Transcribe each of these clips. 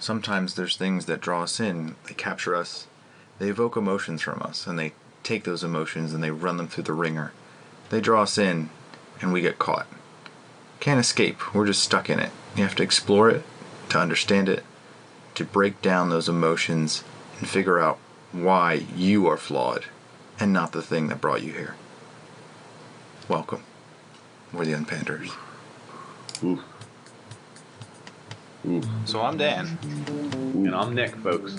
sometimes there's things that draw us in, they capture us, they evoke emotions from us, and they take those emotions and they run them through the ringer. They draw us in, and we get caught. Can't escape, we're just stuck in it. You have to explore it, to understand it, to break down those emotions, and figure out why you are flawed, and not the thing that brought you here. Welcome. We're the Unpanders. Ooh. Ooh. So I'm Dan. And I'm Nick, folks.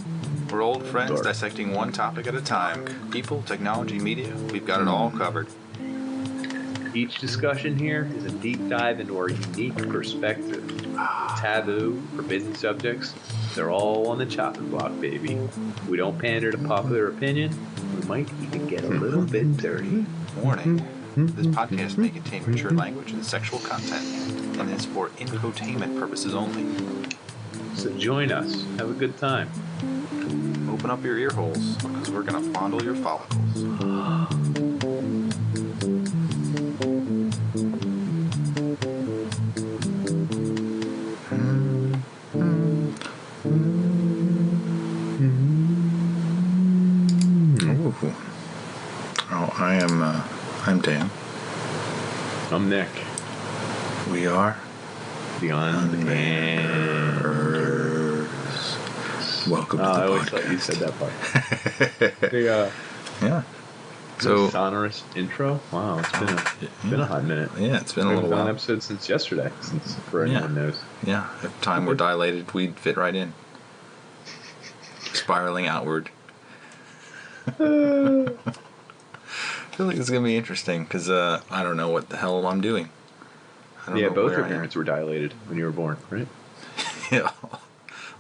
We're old friends dissecting one topic at a time. People, technology, media, we've got it all covered. Each discussion here is a deep dive into our unique perspective. Taboo, forbidden subjects, they're all on the chopping block, baby. We don't pander to popular opinion. We might even get a little bit dirty. Warning. This podcast may contain mature language and sexual content, and is for infotainment purposes only. So join us. Have a good time. Open up your ear holes, because we're going to fondle your follicles. Oh, I'm Dan. I'm Nick. We are the Unpanders. Welcome to the I always podcast. thought you said that part. Yeah. So sonorous intro. Wow, it's been a hot minute. Yeah, it's been a little while. An episode since yesterday, for anyone knows. Yeah, if time were dilated, we'd fit right in. Spiraling outward. I feel like it's going to be interesting because I don't know what the hell I'm doing. I don't know both your parents were dilated when you were born, right? Yeah,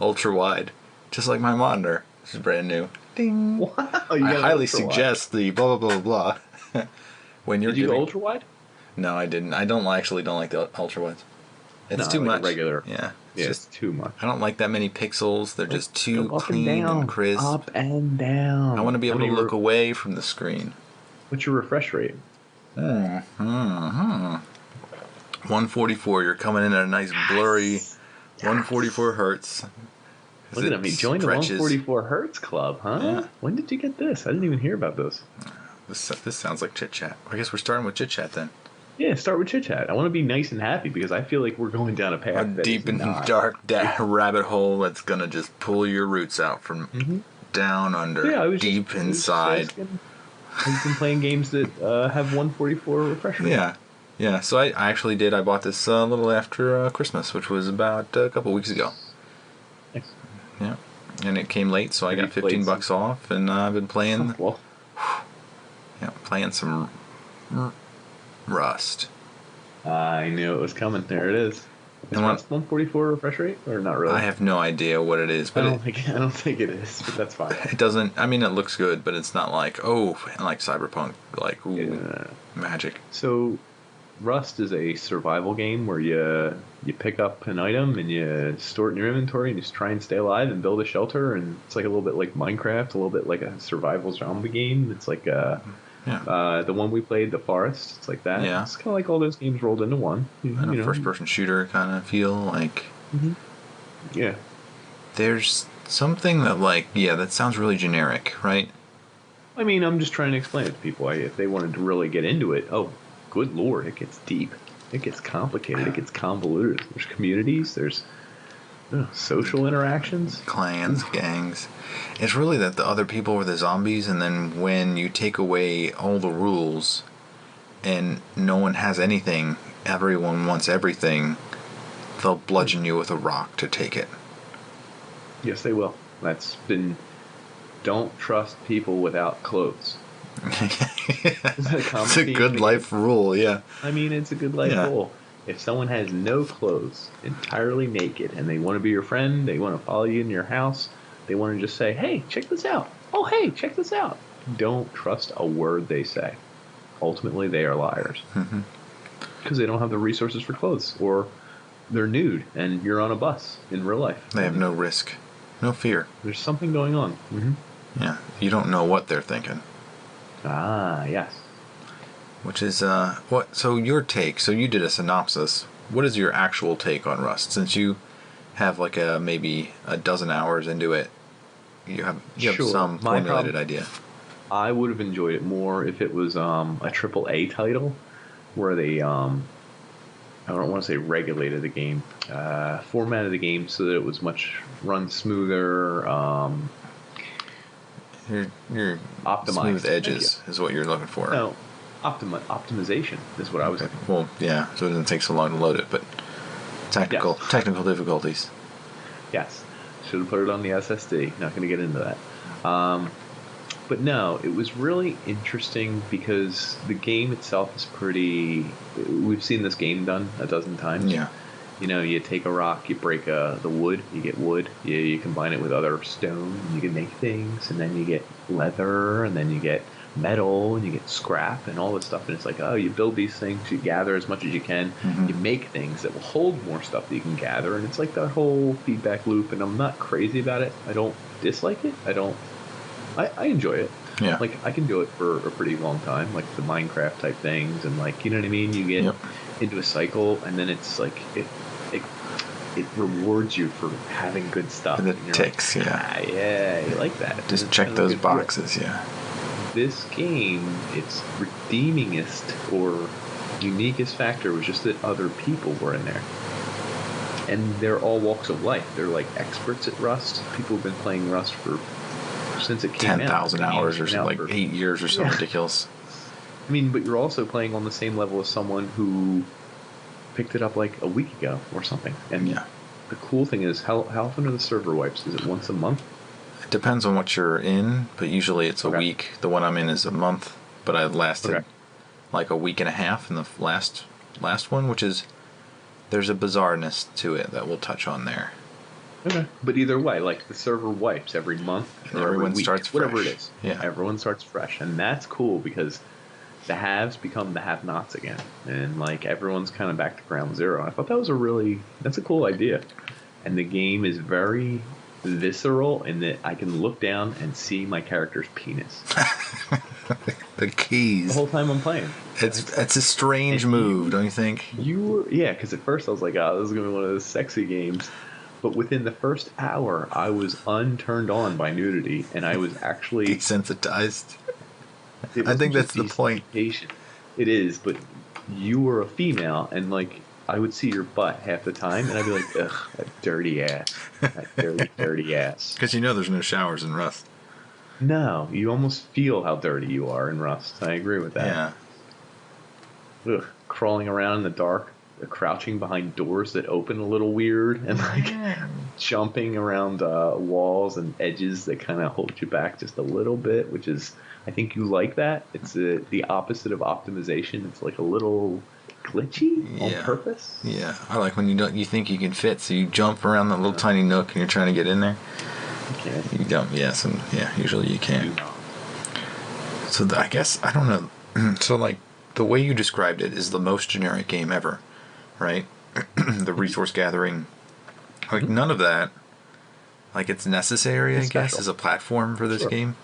ultra wide, just like my monitor. This is brand new. Ding. Wow, I highly suggest the blah blah blah blah. When you're Did you go ultra wide? No, I didn't. I don't actually don't like the ultra wides. It's too much. Regular. Yeah. It's just too much. I don't like that many pixels. They're just too clean and crisp. Up and down. I want to be able to look away from the screen. What's your refresh rate? 144. You're coming in at a nice blurry 144 hertz. Look at me. Join the 144 hertz club, huh? Yeah. When did you get this? I didn't even hear about this. This sounds like chit chat. I guess we're starting with chit chat then. Yeah, start with chit chat. I want to be nice and happy because I feel like we're going down a path that deep and dark rabbit hole that's gonna just pull your roots out from down under, deep inside. I've been playing games that have 144 refresh rate. Yeah. So I actually did. I bought this a little after Christmas, which was about a couple weeks ago. Nice. Yeah, and it came late, so I got $15 off, and I've been playing. Playing some Rust. I knew it was coming. There it is. Is Rust 144 refresh rate or not really? I have no idea what it is, but I don't think it is, but that's fine. It doesn't. I mean, it looks good, but it's not like like Cyberpunk, like magic. So, Rust is a survival game where you pick up an item and you store it in your inventory and you just try and stay alive and build a shelter, and it's like a little bit like Minecraft, a little bit like a survival zombie game. It's like the one we played, The Forest. It's like that. Yeah. It's kind of like all those games rolled into one. And a first-person shooter kind of feel like. Yeah. There's something that that sounds really generic, right? I mean, I'm just trying to explain it to people. If they wanted to really get into it, good lord, it gets deep. It gets complicated. It gets convoluted. There's communities. There's social interactions. Clans, gangs. It's really that the other people are the zombies, and then when you take away all the rules and no one has anything, everyone wants everything, they'll bludgeon you with a rock to take it. Yes, they will. Don't trust people without clothes. It's a good life rule, yeah. I mean, it's a good life rule. If someone has no clothes, entirely naked, and they want to be your friend, they want to follow you in your house, they want to just say, hey, check this out. Oh, hey, check this out. Don't trust a word they say. Ultimately, they are liars. Because they don't have the resources for clothes, or they're nude, and you're on a bus in real life. They have no risk, no fear. There's something going on. Yeah, you don't know what they're thinking. Ah, yes. Which is, so your take, so you did a synopsis. What is your actual take on Rust? Since you have like maybe a dozen hours into it, you have Sure. some My formulated problem- idea. I would have enjoyed it more if it was a triple A title where they I don't want to say regulated the game, formatted the game so that it was much run smoother, Your optimized. smooth edges is what you're looking for. No, optimization is what I was Okay. looking for. Well, yeah, so it doesn't take so long to load it, but technical difficulties. Yes, should have put it on the SSD. Not going to get into that. But no, it was really interesting because the game itself is pretty. We've seen this game done a dozen times. Yeah. You know, you take a rock, you break the wood, you get wood. You combine it with other stone, and you can make things, and then you get leather, and then you get metal, and you get scrap, and all this stuff. And it's like, oh, you build these things, you gather as much as you can, you make things that will hold more stuff that you can gather, and it's like that whole feedback loop. And I'm not crazy about it. I don't dislike it. I enjoy it. Yeah. Like, I can do it for a pretty long time, like the Minecraft type things, and like, you know what I mean? You get into a cycle, and then it's like it rewards you for having good stuff. And it ticks, like, yeah, you like that. Just check those boxes, yeah. This game, its redeemingest or uniquest factor was just that other people were in there. And they're all walks of life. They're like experts at Rust. People have been playing Rust since it came out. 10,000 hours or something, like 8 years or something ridiculous. I mean, but you're also playing on the same level as someone who picked it up like a week ago or something. And the cool thing is, how often are the server wipes? Is it once a month? It depends on what you're in, but usually it's a week. The one I'm in is a month, but I lasted like a week and a half in the last one, which is, there's a bizarreness to it that we'll touch on there. Okay. But either way, like the server wipes every month or everyone every week, starts fresh. whatever it is. Yeah. Everyone starts fresh. And that's cool because the haves become the have-nots again. And like everyone's kind of back to ground zero. I thought that's a cool idea. And the game is very visceral in that I can look down and see my character's penis. The keys. The whole time I'm playing. It's a strange move, don't you think? Because at first I was like, oh, this is going to be one of those sexy games. But within the first hour, I was unturned on by nudity, and I was actually desensitized. I think that's the point. It is, but you were a female, and like I would see your butt half the time, and I'd be like, ugh, that dirty ass, that dirty ass. Because there's no showers in Rust. No, you almost feel how dirty you are in Rust. I agree with that. Yeah. Ugh, crawling around in the dark. Crouching behind doors that open a little weird, and like jumping around walls and edges that kind of hold you back just a little bit, which is, I think you like that. It's the opposite of optimization. It's like a little glitchy on purpose. Yeah, I like when you think you can fit, so you jump around that little tiny nook and you're trying to get in there. Okay. You don't. Usually you can't. So I guess I don't know. So like the way you described it is the most generic game ever. Right? The resource gathering. Like, none of that. Like, it's necessary, I guess, as a platform for this game.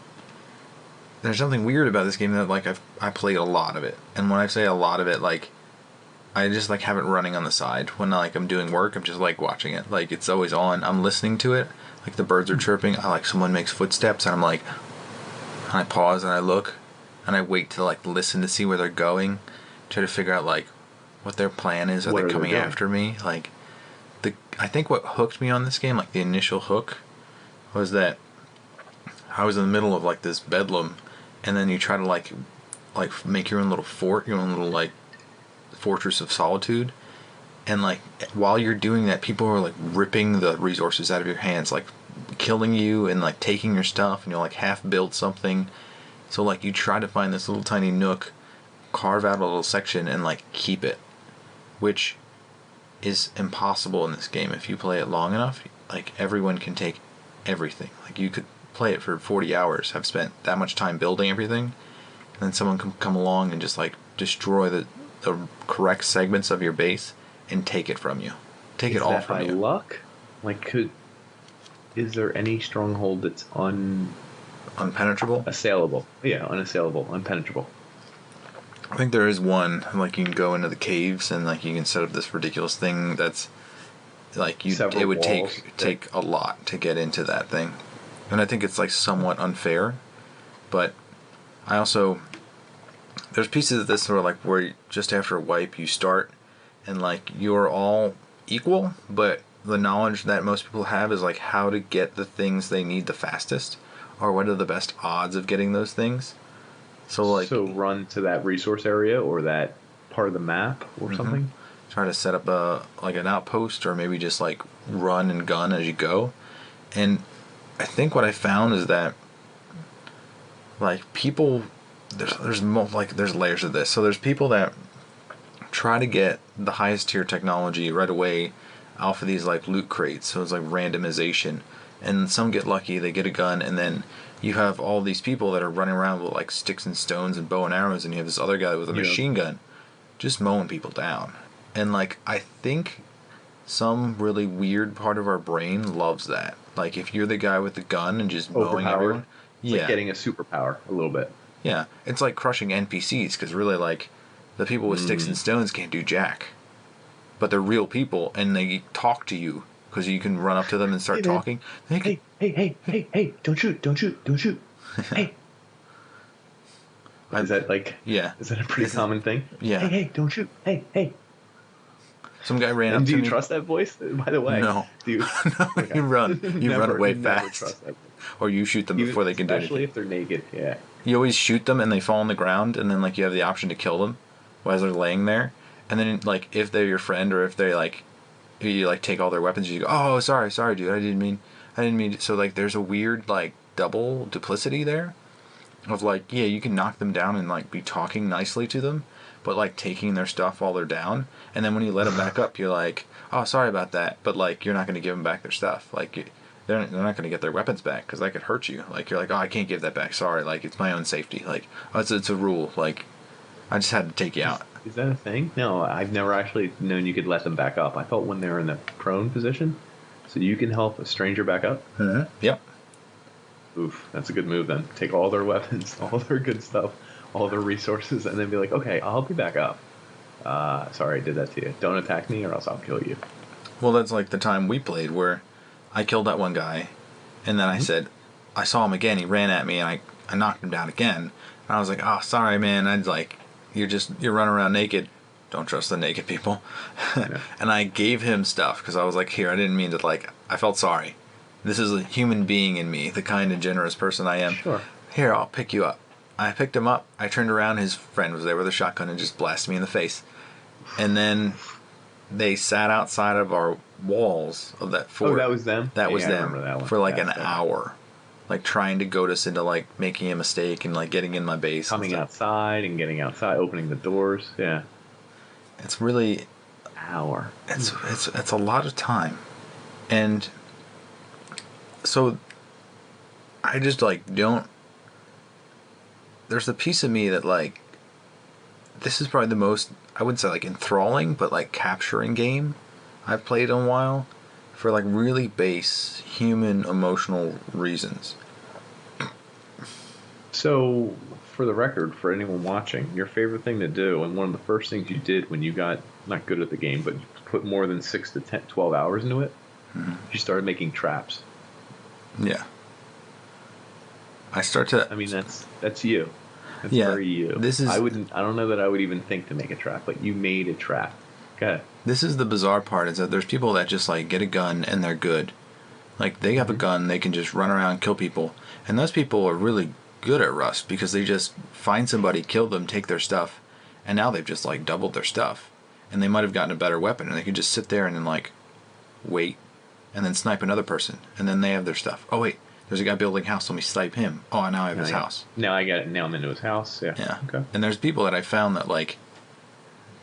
There's something weird about this game that, like, I played a lot of it. And when I say a lot of it, like, I just, like, have it running on the side. When, like, I'm doing work, I'm just, like, watching it. Like, it's always on. I'm listening to it. Like, the birds are chirping. I, like, someone makes footsteps, and I'm, like... And I pause, and I look. And I wait to, like, listen to see where they're going. Try to figure out, like, what their plan is. Are they coming after me? Like, I think what hooked me on this game, like the initial hook, was that I was in the middle of like this bedlam, and then you try to like make your own little fort, your own little like fortress of solitude, and like while you're doing that, people are like ripping the resources out of your hands, like killing you and like taking your stuff, and you'll like half build something. So like you try to find this little tiny nook, carve out a little section, and like keep it. Which is impossible in this game. If you play it long enough, like everyone can take everything. Like you could play it for 40 hours, have spent that much time building everything, and then someone can come along and just like destroy the correct segments of your base and take it from you. Take it all from you. Is that by luck? Like, is there any stronghold that's unpenetrable? Assailable. Yeah, unassailable, unpenetrable. I think there is one, like you can go into the caves and like you can set up this ridiculous thing that's like Several it would walls. take a lot to get into that thing, and I think it's like somewhat unfair, but I also there's pieces of this where just after a wipe you start and like you're all equal, but the knowledge that most people have is like how to get the things they need the fastest, or what are the best odds of getting those things. So run to that resource area or that part of the map or something. Try to set up an outpost, or maybe just like run and gun as you go. And I think what I found is that like people there's layers of this. So there's people that try to get the highest tier technology right away off of these like loot crates. So it's like randomization, and some get lucky, they get a gun, and then you have all these people that are running around with like sticks and stones and bow and arrows, and you have this other guy with a machine gun just mowing people down. And like I think some really weird part of our brain loves that. Like if you're the guy with the gun and just mowing everyone, it's like getting a superpower a little bit. Yeah, it's like crushing NPCs, because really like the people with sticks and stones can't do jack, but they're real people and they talk to you because you can run up to them and start talking. Hey, don't shoot, hey. Is that like, is that a pretty common thing? Yeah. Hey, don't shoot, hey. Some guy ran up to me. Do you trust that voice, by the way? No. Do you? No, you run away fast. Trust that voice. Or you shoot them before they can do anything. Especially if they're naked, yeah. You always shoot them and they fall on the ground, and then like you have the option to kill them while they're laying there. And then like if they're your friend, or if they like you like take all their weapons, you go, oh sorry dude, I didn't mean. So like there's a weird like double duplicity there of like, yeah, you can knock them down and like be talking nicely to them, but like taking their stuff while they're down, and then when you let them back up, you're like, oh sorry about that, but like you're not going to give them back their stuff. Like they're not going to get their weapons back because that could hurt you. Like you're like, oh I can't give that back, sorry, like it's my own safety. Like oh, it's a rule. Like I just had to take you out. Is that a thing? No, I've never actually known you could let them back up. I thought when they're in the prone position, so you can help a stranger back up. Yep. Oof, that's a good move then. Take all their weapons, all their good stuff, all their resources, and then be like, okay, I'll help you back up. Sorry I did that to you. Don't attack me or else I'll kill you. Well, that's like the time we played where I killed that one guy, and then I said, I saw him again, he ran at me, and I knocked him down again. And I was like, oh, sorry, man, I'd like, you're running around naked. Don't trust the naked people. Yeah. And I gave him stuff, because I was like, here, I didn't mean to, like, I felt sorry. This is a human being in me, the kind and generous person I am. Sure. Here, I'll pick you up. I picked him up, I turned around, his friend was there with a shotgun and just blasted me in the face. And then they sat outside of our walls of that fort. Oh, that was them? That was I them remember that one. for like an hour. Like trying to goad us into like making a mistake and like getting in my base. Coming outside and getting outside, opening the doors. Yeah. It's really hour. It's a lot of time. And so I just like don't, there's a piece of me that like, this is probably the most, I wouldn't say like enthralling, but like capturing game I've played in a while for like really base human emotional reasons. So, for the record, for anyone watching, your favorite thing to do, and one of the first things you did when you got not good at the game, but you put more than 6 to 10, 12 hours into it, you started making traps. Yeah. I mean, that's you. That's very you. I don't know that I would even think to make a trap, but you made a trap. Go ahead. This is the bizarre part, is that there's people that just like get a gun and they're good. Like they have a gun, they can just run around, kill people. And those people are really good at Rust because they just find somebody, kill them, take their stuff, and now they've just like doubled their stuff. And they might have gotten a better weapon, and they can just sit there and then like wait and then snipe another person, and then they have their stuff. Oh wait, there's a guy building a house, let me snipe him. Oh, now I have his house. Now I got it. Now I'm into his house. Yeah. Yeah. Okay. And there's people that I found that like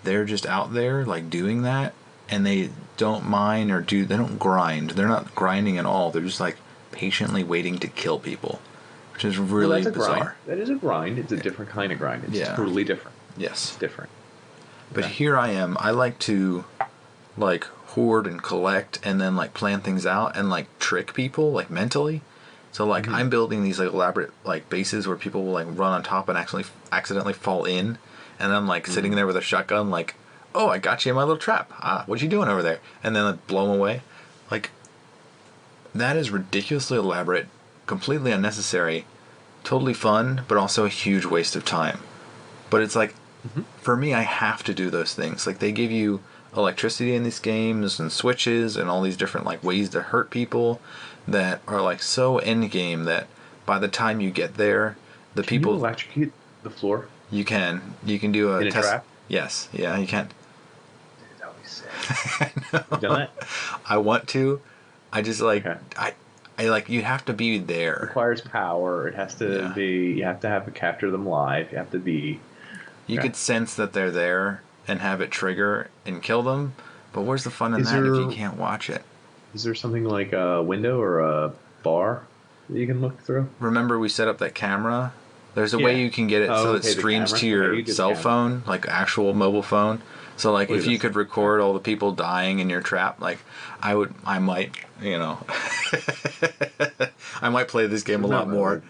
they're just out there like doing that, and they don't mine or they don't grind. They're not grinding at all. They're just like patiently waiting to kill people, which is really bizarre. Grind. That is a grind. It's a different kind of grind. It's totally different. Yes. It's different. But here I am. I like to like hoard and collect and then like plan things out and like trick people like mentally. So like I'm building these like elaborate like bases where people will like run on top and accidentally fall in, and I'm like sitting there with a shotgun like oh, I got you in my little trap. What you doing over there? And then like, blow them away. Like, that is ridiculously elaborate, completely unnecessary, totally fun, but also a huge waste of time. But it's like, for me, I have to do those things. Like, they give you electricity in these games and switches and all these different like ways to hurt people that are like so end game that by the time you get there, the Can people you electrocute the floor you can do a in a test. trap? Yes, yeah, you can. Dude, that would be sick. You done that? I want to. I just like Okay. I like you have to be It there. requires power. It has to Yeah. be. You have to have capture them live. You have to be. You Okay. could sense that they're there and have it trigger and kill them, but where's the fun in Is that if you there- can't watch it? Is there something like a window or a bar that you can look through? Remember we set up that camera? There's a way Yeah. you can get it Oh, so it okay, the streams camera. to Okay, your you did the cell camera. phone, like actual mobile phone. So like Look if at you this. could record all the people dying in your trap, like I might, I might play this game a lot more.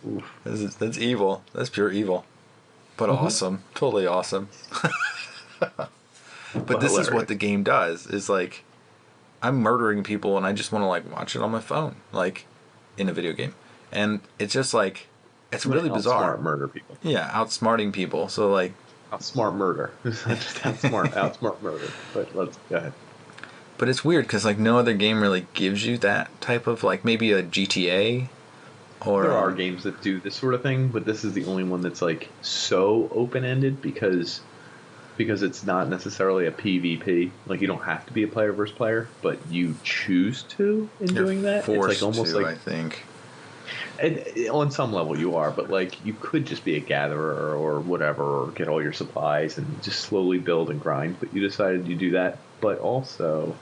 Oof. That's evil. That's pure evil. But awesome. Totally awesome. But this is what the game does, is like I'm murdering people and I just want to like watch it on my phone, like in a video game. And it's just like it's really bizarre. Outsmart murder people. Yeah, outsmarting people. So like Outsmart murder. Just outsmart murder. But let's go ahead. but it's weird cuz like no other game really gives you that type of like maybe a GTA or There are games that do this sort of thing, but this is the only one that's like so open-ended because it's not necessarily a PvP. Like you don't have to be a player versus player, but you choose to in you're doing that. forced It's like almost to, like I think. on some level you are, but like you could just be a gatherer or whatever, or get all your supplies and just slowly build and grind. But you decided you do that, but also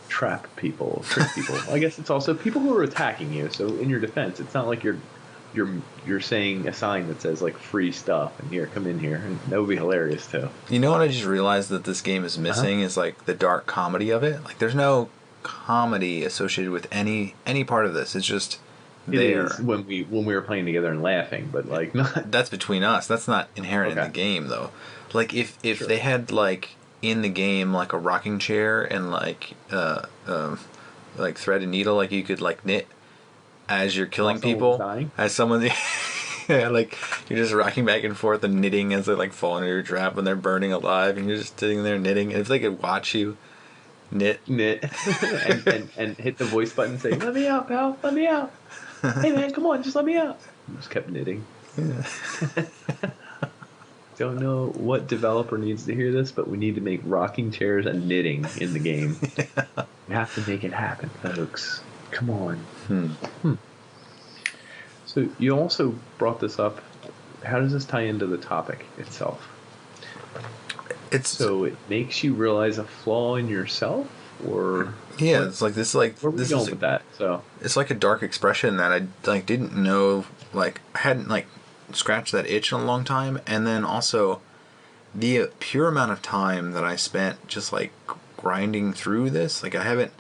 trap people, trick people. I guess it's also people who are attacking you. So in your defense, it's not like you're saying a sign that says like free stuff and here, come in here, and that would be hilarious too. You know what I just realized that this game is missing is like the dark comedy of it. Like there's no comedy associated with any part of this. It's just there. It is when we were playing together and laughing, but like not. That's between us. That's not inherent in Okay. the game though. Like if Sure. they had like in the game like a rocking chair and like thread and needle, like you could like knit as you're killing While someone people, was dying? as someone yeah, like you're just rocking back and forth and knitting as they like fall into your trap when they're burning alive and you're just sitting there knitting. And if they could watch you knit and hit the voice button and say, "Let me out, pal. Let me out. Hey man, come on, just let me out." Just kept knitting. Yeah. Don't know what developer needs to hear this, but we need to make rocking chairs and knitting in the game. We have to make it happen, folks. Come on. So you also brought this up. How does this tie into the topic itself? It's So it makes you realize a flaw in yourself, or yeah, it's like this like where are we this going is with that? So it's like a dark expression that I like didn't know, like I hadn't like scratched that itch in a long time. And then also the pure amount of time that I spent just like grinding through this, like I haven't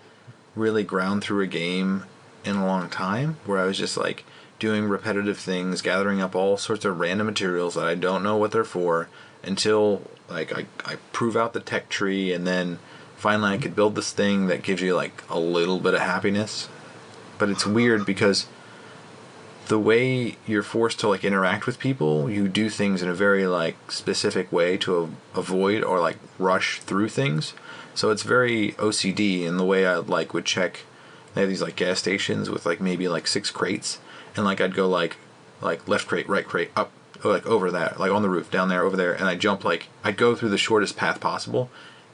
really ground through a game in a long time, where I was just like doing repetitive things, gathering up all sorts of random materials that I don't know what they're for until like I prove out the tech tree, and then finally I could build this thing that gives you like a little bit of happiness. But it's weird because the way you're forced to like interact with people, you do things in a very like specific way to avoid or like rush through things. So it's very OCD in the way I like would check. They have these like gas stations with like maybe like 6 crates, and like I'd go like left crate, right crate, up, like over that, like on the roof, down there, over there, and I jump like I'd go through the shortest path possible,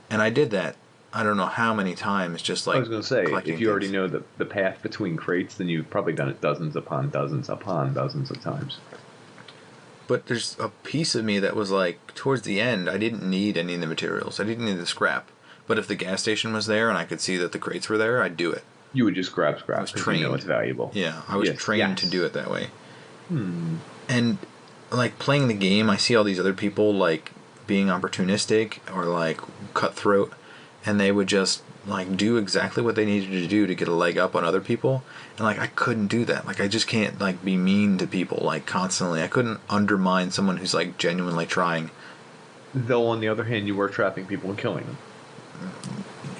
and I did that. I don't know how many times, just like I was going to say, collecting if you already things. know the path between crates, then you've probably done it dozens upon dozens upon dozens of times. But there's a piece of me that was like, towards the end, I didn't need any of the materials. I didn't need the scrap. But if the gas station was there and I could see that the crates were there, I'd do it. You would just grab scrap I was because you know trained. it's valuable. Yeah, I was Yes, trained yes. to do it that way. And like playing the game, I see all these other people like being opportunistic or like cutthroat, and they would just like do exactly what they needed to do to get a leg up on other people. And like I couldn't do that. Like I just can't like be mean to people like constantly. I couldn't undermine someone who's like genuinely trying. Though on the other hand, you were trapping people and killing them.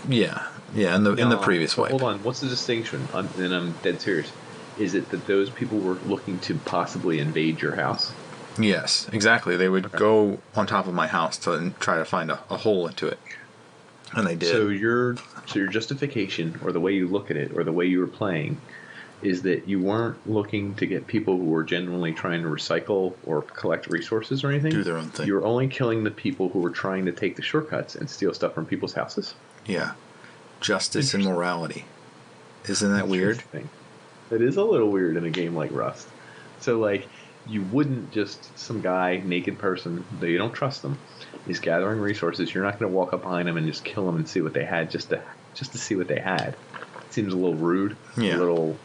Yeah, in the previous so wipe. Hold on, what's the distinction? And I'm dead serious. Is it that those people were looking to possibly invade your house? Yes, exactly. They would go on top of my house to try to find a hole into it, and they did. So your justification, or the way you look at it, or the way you were playing, is that you weren't looking to get people who were genuinely trying to recycle or collect resources or anything. Do their own thing. You were only killing the people who were trying to take the shortcuts and steal stuff from people's houses. Yeah, justice and morality. Isn't that weird? That is a little weird in a game like Rust. So like, you wouldn't just some guy, naked person, though you don't trust them, is gathering resources. You're not going to walk up behind them and just kill them and see what they had just to see what they had. It seems a little rude. Yeah. A little.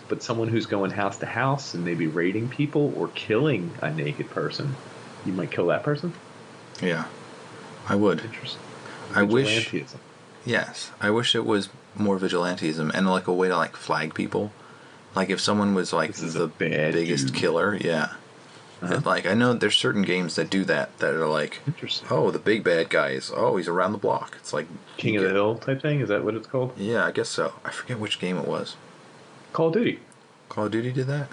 But someone who's going house to house and maybe raiding people or killing a naked person, you might kill that person. Yeah, I would. Interesting. I wish. Yes, I wish it was more vigilantism and like a way to like flag people. Like if someone was like the biggest killer, yeah. Like I know there's certain games that do that are like, oh, the big bad guy is, he's around the block. It's like King of the Hill type thing. Is that what it's called? Yeah, I guess so. I forget which game it was. Call of Duty. Call of Duty did that?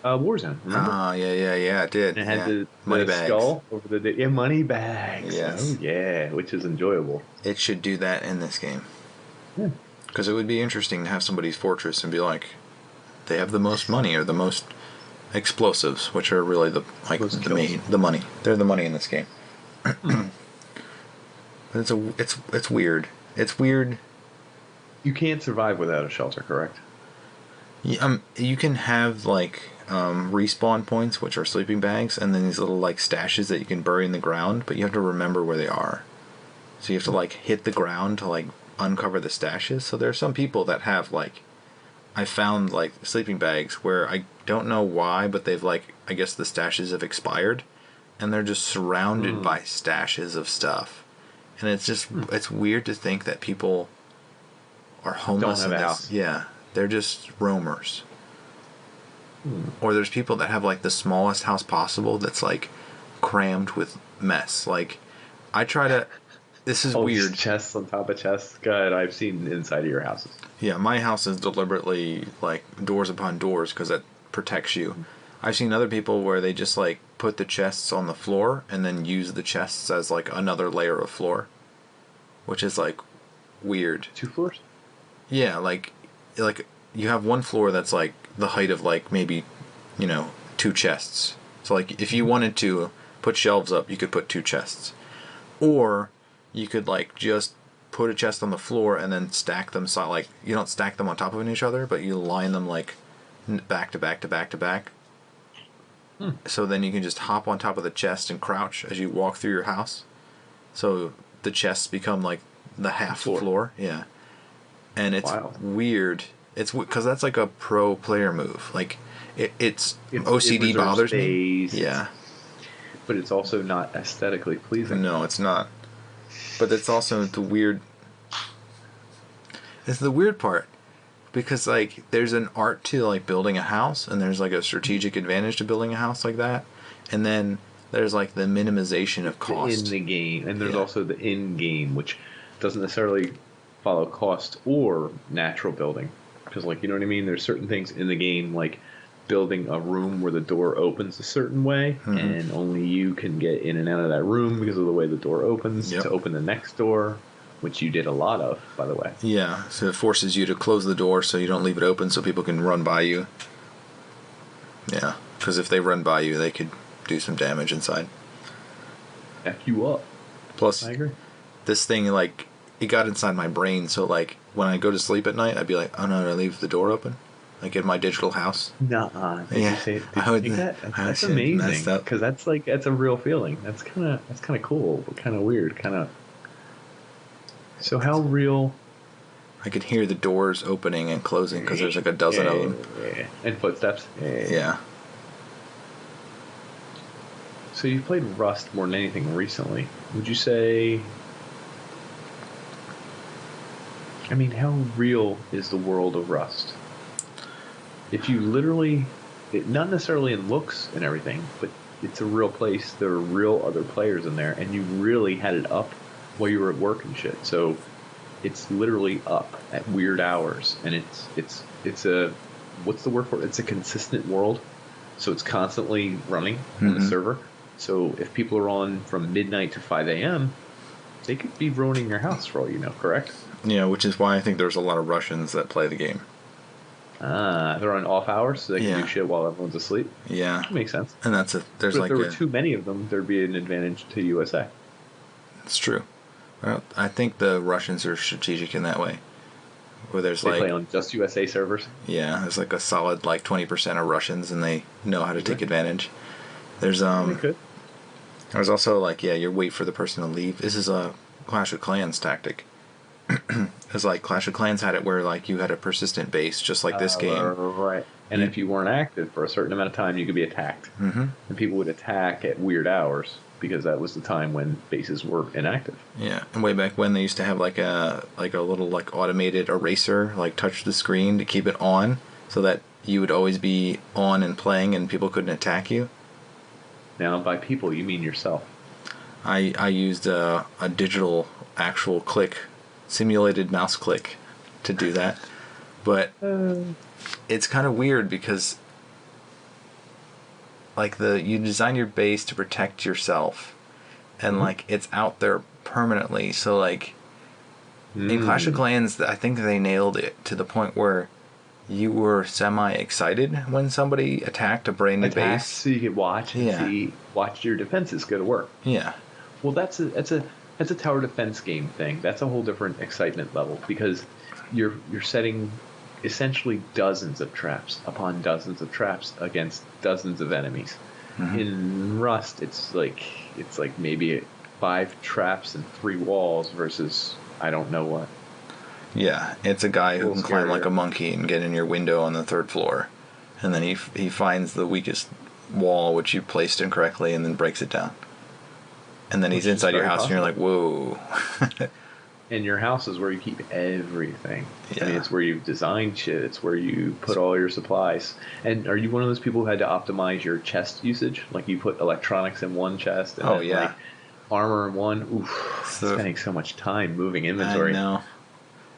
Warzone. Remember? Yeah, it did. And it had the money bags. Skull over the money bags. Yes. Oh yeah, which is enjoyable. It should do that in this game. Yeah. Because it would be interesting to have somebody's fortress and be like, they have the most money or the most explosives, which are really the money. They're the money in this game. But it's weird. It's weird. You can't survive without a shelter, correct? You can have like respawn points, which are sleeping bags, and then these little like stashes that you can bury in the ground, but you have to remember where they are. So you have to like hit the ground to like uncover the stashes. So there are some people that have like, I found like sleeping bags where I don't know why, but they've like, I guess the stashes have expired, and they're just surrounded by stashes of stuff, and it's just it's weird to think that people are homeless. Don't have a house. Yeah, they're just roamers. Or there's people that have like the smallest house possible that's like crammed with mess. Like I try to. This is weird. Chests on top of chests. God, I've seen inside of your houses. Yeah, my house is deliberately like doors upon doors because that protects you. I've seen other people where they just like put the chests on the floor and then use the chests as like another layer of floor, which is like weird. 2 floors? Yeah, like you have one floor that's like the height of like maybe 2 chests. So like if you wanted to put shelves up, you could put 2 chests, or you could like just put a chest on the floor and then stack them. So like you don't stack them on top of each other, but you line them like back to back to back to back. So then you can just hop on top of the chest and crouch as you walk through your house. So the chests become like the half floor. Yeah, and it's weird. It's because that's like a pro player move. Like it's OCD bothers me. Yeah, but it's also not aesthetically pleasing. No, it's not. But it's also the weird. It's the weird part, because like there's an art to like building a house, and there's like a strategic advantage to building a house like that, and then there's like the minimization of cost in the game, and there's also the in game, which doesn't necessarily follow cost or natural building, because like, you know what I mean. There's certain things in the game like building a room where the door opens a certain way, and only you can get in and out of that room because of the way the door opens to open the next door, which you did a lot of, by the way. Yeah, so it forces you to close the door so you don't leave it open so people can run by you. Yeah, because if they run by you, they could do some damage inside. F you up. Plus, I agree. This thing, like, it got inside my brain, so like when I go to sleep at night, I'd be like, oh no, did I leave the door open? Like in my digital house. Nuh-uh. Did you think that? That's amazing. Because that's a real feeling. That's kind of cool, but kind of weird. So how real? I could hear the doors opening and closing because there's like a dozen of them. Yeah. And footsteps. Yeah. So you played Rust more than anything recently. Would you say? I mean, how real is the world of Rust? If you literally, not necessarily in looks and everything, but it's a real place. There are real other players in there, and you really had it up while you were at work and shit. So it's literally up at weird hours, and it's a what's the word for it? It's a consistent world, so it's constantly running on the server. So if people are on from midnight to 5 a.m., they could be ruining your house for all you know, correct? Yeah, which is why I think there's a lot of Russians that play the game. They're on off hours, so they can do shit while everyone's asleep. Yeah, that makes sense. And there's but if there were too many of them, there'd be an advantage to USA. It's true. Well, I think the Russians are strategic in that way, where they play on just USA servers. Yeah, there's like a solid 20% of Russians, and they know how to take advantage. There's There's also you wait for the person to leave. This is a Clash of Clans tactic. It's like Clash of Clans had it where you had a persistent base, just like this game. Right. And if you weren't active for a certain amount of time, you could be attacked. Mm-hmm. And people would attack at weird hours because that was the time when bases were inactive. Yeah, and way back when they used to have a little automated eraser touch the screen to keep it on, so that you would always be on and playing, and people couldn't attack you. Now, by people, you mean yourself. I used a digital actual click, simulated mouse click, to do that, but it's kind of weird because you design your base to protect yourself, and it's out there permanently. So in Clash of Clans, I think they nailed it to the point where you were semi-excited when somebody attacked a brand new base, so you could watch and watch your defenses go to work. Yeah. Well, that's a tower defense game thing. That's a whole different excitement level because you're setting essentially dozens of traps upon dozens of traps against dozens of enemies. Mm-hmm. In Rust, it's like maybe 5 traps and 3 walls versus I don't know what. Yeah, it's a guy who can climb like a monkey and get in your window on the 3rd floor, and then he finds the weakest wall which you placed incorrectly and then breaks it down. And then he's inside your house, and you're like, whoa. And your house is where you keep everything. Yeah. I mean, it's where you've designed shit. It's where you put all your supplies. And are you one of those people who had to optimize your chest usage? Like you put electronics in one chest and armor in one? Oof, spending so much time moving inventory. I know.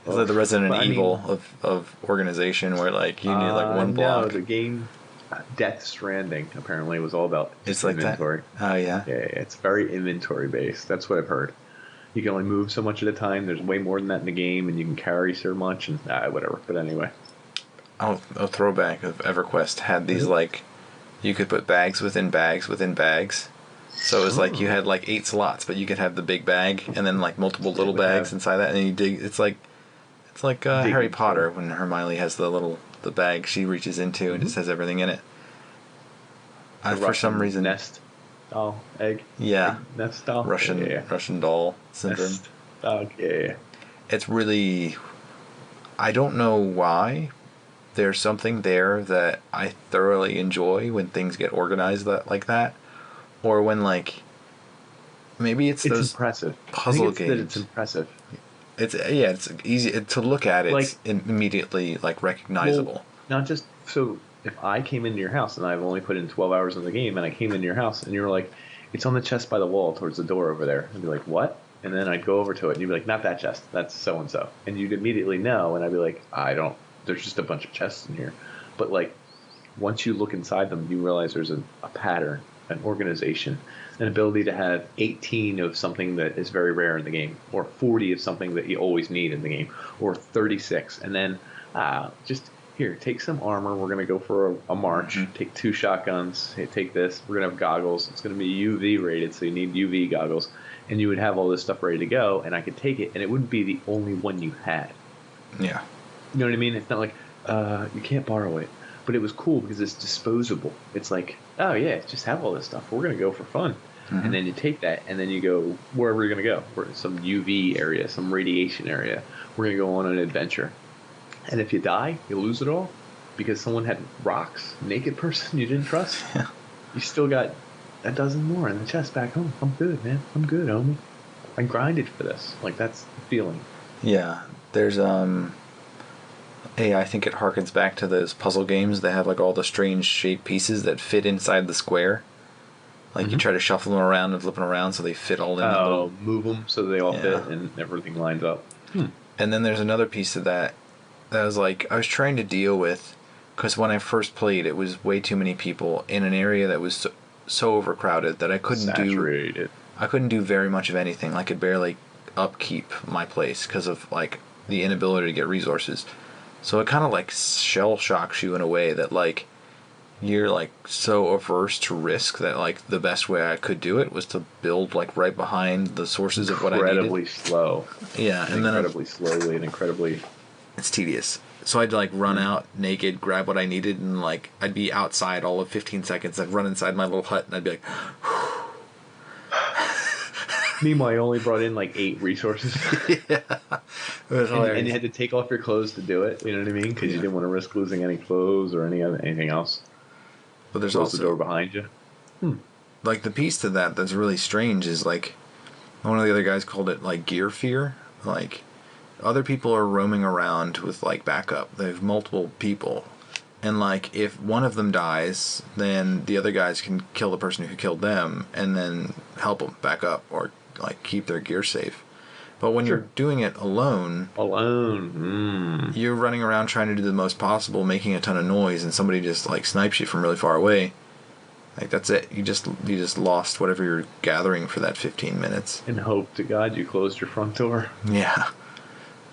It's like the Resident Evil of organization where you need one block. No, the game Death Stranding apparently was all about inventory. That? Oh yeah. Yeah, it's very inventory based. That's what I've heard. You can only move so much at a time. There's way more than that in the game, and you can carry so much and whatever. But anyway. A throwback of EverQuest had these you could put bags within bags within bags. So it was you had 8 slots, but you could have the big bag and then multiple little bags inside that, and you dig. It's like Harry Potter when Hermione has the bag she reaches into and just has everything in it. For some reason, nest doll egg. Yeah, nest doll. Russian doll syndrome. Nest dog. Yeah. It's really, I don't know why. There's something there that I thoroughly enjoy when things get organized like that, or when maybe it's those impressive puzzle games. That it's impressive. It's easy to look at. It's immediately recognizable. Well, not just so. If I came into your house and I've only put in 12 hours in the game, and I came into your house and you're like, it's on the chest by the wall towards the door over there, I'd be like, what? And then I'd go over to it and you'd be like, not that chest, that's so and so, and you'd immediately know, and I'd be like, there's just a bunch of chests in here, but once you look inside them, you realize there's a pattern, an organization, an ability to have 18 of something that is very rare in the game, or 40 of something that you always need in the game, or 36. And then just here, take some armor. We're going to go for a march. Mm-hmm. Take 2 shotguns. Hey, take this. We're going to have goggles. It's going to be UV rated, so you need UV goggles. And you would have all this stuff ready to go, and I could take it, and it wouldn't be the only one you had. Yeah. You know what I mean? It's not you can't borrow it. But it was cool because it's disposable. It's oh yeah, just have all this stuff. We're going to go for fun. Mm-hmm. And then you take that, and then you go wherever you're going to go. We're in some UV area, some radiation area. We're going to go on an adventure. And if you die, you lose it all because someone had rocks, naked person you didn't trust. Yeah. You still got a dozen more in the chest back home. I'm good, man. I'm good, homie. I grinded for this. That's the feeling. Yeah. There's I think it harkens back to those puzzle games that have all the strange shaped pieces that fit inside the square. Like you try to shuffle them around and flip them around so they fit all in. Oh, move them so they all fit and everything lines up. And then there's another piece of that I was like, I was trying to deal with, because when I first played, it was way too many people in an area that was so overcrowded that I couldn't do very much of anything. I could barely upkeep my place because of like the inability to get resources. So it kind of like shell shocks you in a way that like you're like so averse to risk that like the best way I could do it was to build like right behind the sources of what I needed. Incredibly slow. Yeah, and incredibly slowly and incredibly. It's tedious. So I'd like run out naked, grab what I needed, and like I'd be outside all of 15 seconds. I'd run inside my little hut, and I'd be like. Meanwhile, you only brought in like 8 resources. Yeah. And you had to take off your clothes to do it. You know what I mean? Because you didn't want to risk losing any clothes or anything else. But there's Close also the door behind you. Like the piece to that that's really strange is like one of the other guys called it like gear fear. Like other people are roaming around with like backup. They have multiple people. And like if one of them dies, then the other guys can kill the person who killed them and then help them back up or like keep their gear safe. But when you're doing it alone, you're running around trying to do the most possible, making a ton of noise, and somebody just like snipes you from really far away. Like that's it. You just lost whatever you're gathering for that 15 minutes. And hope to God you closed your front door. Yeah.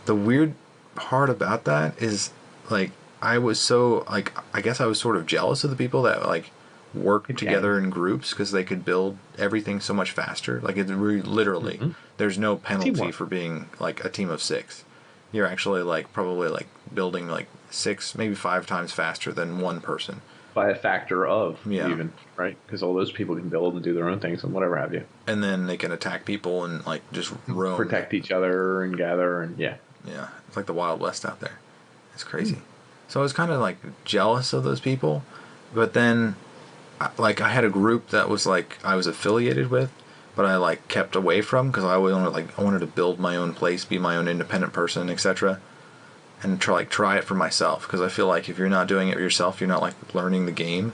The weird part about that is like I was so like I guess I was sort of jealous of the people that like work together in groups because they could build everything so much faster. Like it's literally there's no penalty for being like a team of 6. You're actually like probably like building like 6 maybe 5 times faster than one person by a factor of even, right? Because all those people can build and do their own things and whatever have you, and then they can attack people and like just roam, protect each other and gather and it's like the Wild West out there. It's crazy. So I was kind of like jealous of those people, but then like I had a group that was like I was affiliated with, but I like kept away from because I wanted to build my own place, be my own independent person, etc. And try it for myself because I feel like if you're not doing it yourself, you're not like learning the game.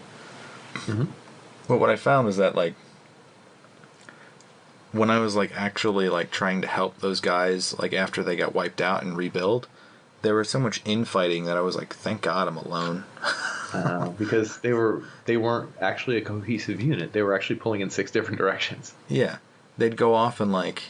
But what I found was that like when I was like actually like trying to help those guys like after they got wiped out and rebuild, there was so much infighting that I was like, thank God I'm alone. Because they weren't actually a cohesive unit. They were actually pulling in 6 different directions. Yeah, they'd go off and like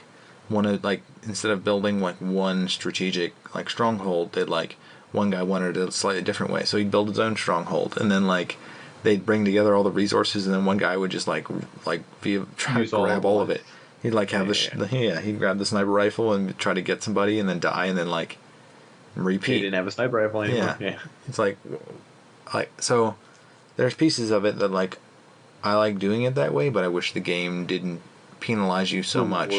want to like instead of building like one strategic like stronghold, they'd like one guy wanted it a slightly different way, so he'd build his own stronghold, and then like they'd bring together all the resources, and then one guy would just try to grab all of it. He'd like have he'd grab the sniper rifle and try to get somebody, and then die, and then like repeat. He didn't have a sniper rifle anymore. Yeah. It's like so there's pieces of it that like I like doing it that way, but I wish the game didn't penalize you so much.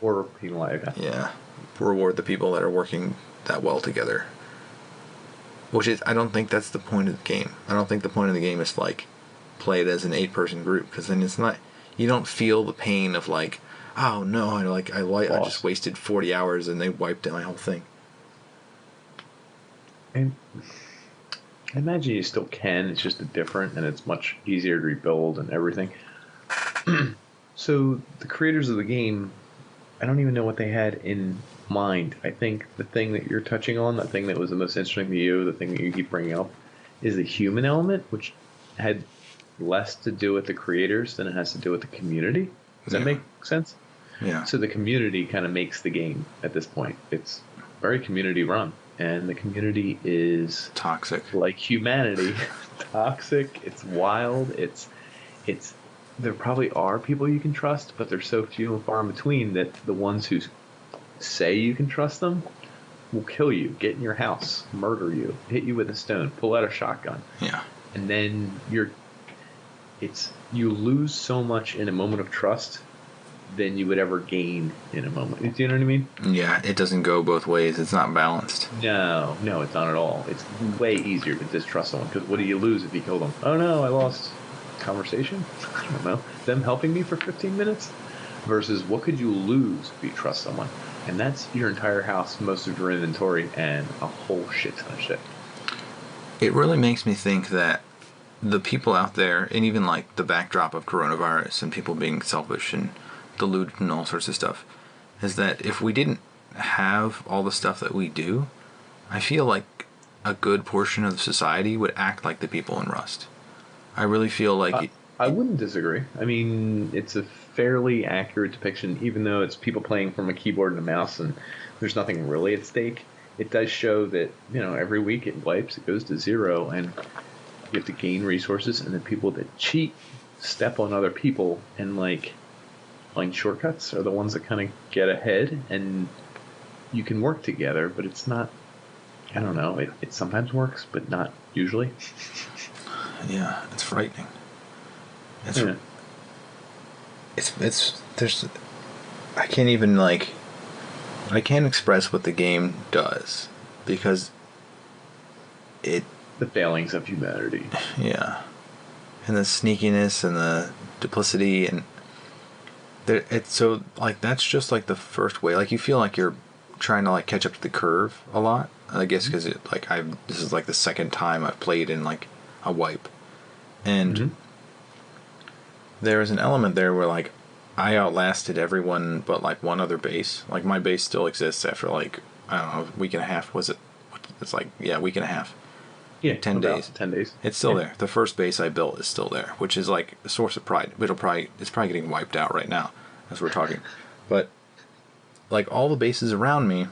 Or penalize. Yeah. Reward the people that are working that well together. Which is, I don't think that's the point of the game. I don't think the point of the game is to like play it as an 8-person group, because then it's not, you don't feel the pain of like, oh no, I just wasted 40 hours and they wiped out my whole thing. And I imagine you still can, it's just different and it's much easier to rebuild and everything. So the creators of the game, I don't even know what they had in mind. I think the thing that you're touching on, the thing that was the most interesting to you, the thing that you keep bringing up, is the human element, which had less to do with the creators than it has to do with the community. Does that make sense? Yeah. So the community kind of makes the game at this point. It's very community run, and the community is toxic, like humanity. Toxic. It's wild. It's. There probably are people you can trust, but they're so few and far in between that the ones who say you can trust them will kill you, get in your house, murder you, hit you with a stone, pull out a shotgun. Yeah. And then you lose so much in a moment of trust than you would ever gain in a moment. Do you know what I mean? Yeah, it doesn't go both ways. It's not balanced. No, it's not at all. It's way easier to distrust someone, because what do you lose if you kill them? Oh no, I lost conversation? I don't know. Them helping me for 15 minutes? Versus what could you lose if you trust someone? And that's your entire house, most of your inventory, and a whole shit ton of shit. It really makes me think that the people out there, and even like the backdrop of coronavirus and people being selfish and deluded and all sorts of stuff, is that if we didn't have all the stuff that we do, I feel like a good portion of society would act like the people in Rust. I really feel like I wouldn't disagree. I mean, it's a fairly accurate depiction, even though it's people playing from a keyboard and a mouse and there's nothing really at stake. It does show that, every week it wipes, it goes to 0, and you have to gain resources, and the people that cheat step on other people and, find shortcuts are the ones that kind of get ahead, and you can work together, but it's not, I don't know, it sometimes works, but not usually. Yeah, it's frightening. There's, I can't even, I can't express what the game does, because the failings of humanity. Yeah. And the sneakiness and the duplicity, and it's so, that's just the first way. You feel like you're trying to catch up to the curve a lot, I guess, because this is the second time I've played in a wipe, and there was an element there where I outlasted everyone but one other base. My base still exists after I don't know, a week and a half. Was it? It's a week and a half. Yeah, 10 days. 10 days. It's still there. The first base I built is still there, which is a source of pride. It's probably getting wiped out right now as we're talking. But all the bases around me,